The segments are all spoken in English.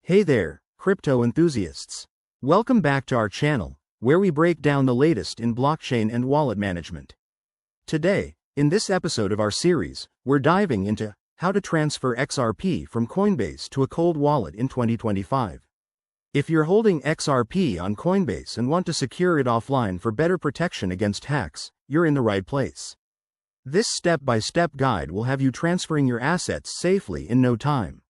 Hey there, crypto enthusiasts. Welcome back to our channel, where we break down the latest in blockchain and wallet management. Today, in this episode of our series, we're diving into how to transfer XRP from Coinbase to a cold wallet in 2025. If you're holding XRP on Coinbase and want to secure it offline for better protection against hacks, you're in the right place. This step-by-step guide will have you transferring your assets safely in no time.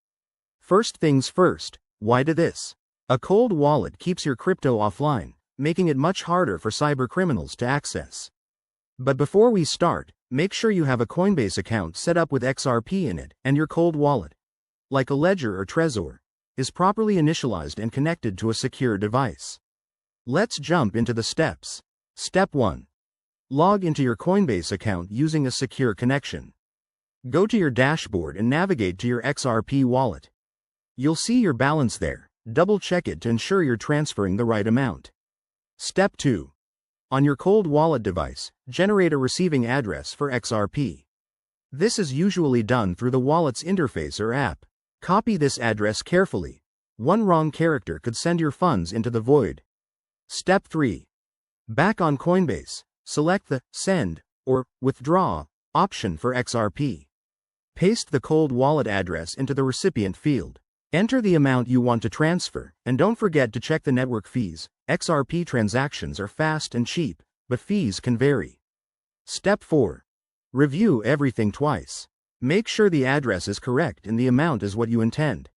First things first, why do this? A cold wallet keeps your crypto offline, making it much harder for cybercriminals to access. But before we start, make sure you have a Coinbase account set up with XRP in it, and your cold wallet, like a Ledger or Trezor, is properly initialized and connected to a secure device. Let's jump into the steps. Step 1. Log into your Coinbase account using a secure connection. Go to your dashboard and navigate to your XRP wallet. You'll see your balance there. Double-check it to ensure you're transferring the right amount. Step 2. On your cold wallet device, generate a receiving address for XRP. This is usually done through the wallet's interface or app. Copy this address carefully. One wrong character could send your funds into the void. Step 3. Back on Coinbase, select the Send or Withdraw option for XRP. Paste the cold wallet address into the recipient field. Enter the amount you want to transfer, and don't forget to check the network fees. XRP transactions are fast and cheap, but fees can vary. Step 4. Review everything twice. Make sure the address is correct and the amount is what you intend.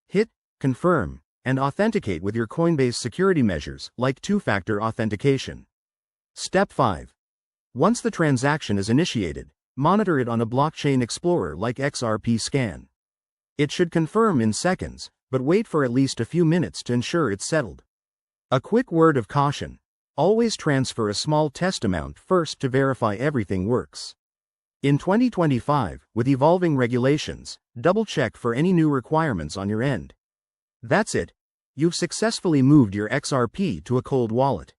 Hit Confirm and authenticate with your Coinbase security measures like two-factor authentication. Step 5. Once the transaction is initiated, monitor it on a blockchain explorer like XRP Scan. It should confirm in seconds, but wait for at least a few minutes to ensure it's settled. A quick word of caution: always transfer a small test amount first to verify everything works. In 2025, with evolving regulations, double-check for any new requirements on your end. That's it. You've successfully moved your XRP to a cold wallet.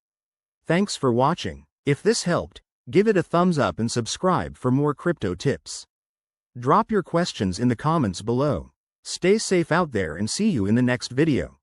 Thanks for watching. If this helped, give it a thumbs up and subscribe for more crypto tips. Drop your questions in the comments below. Stay safe out there and see you in the next video.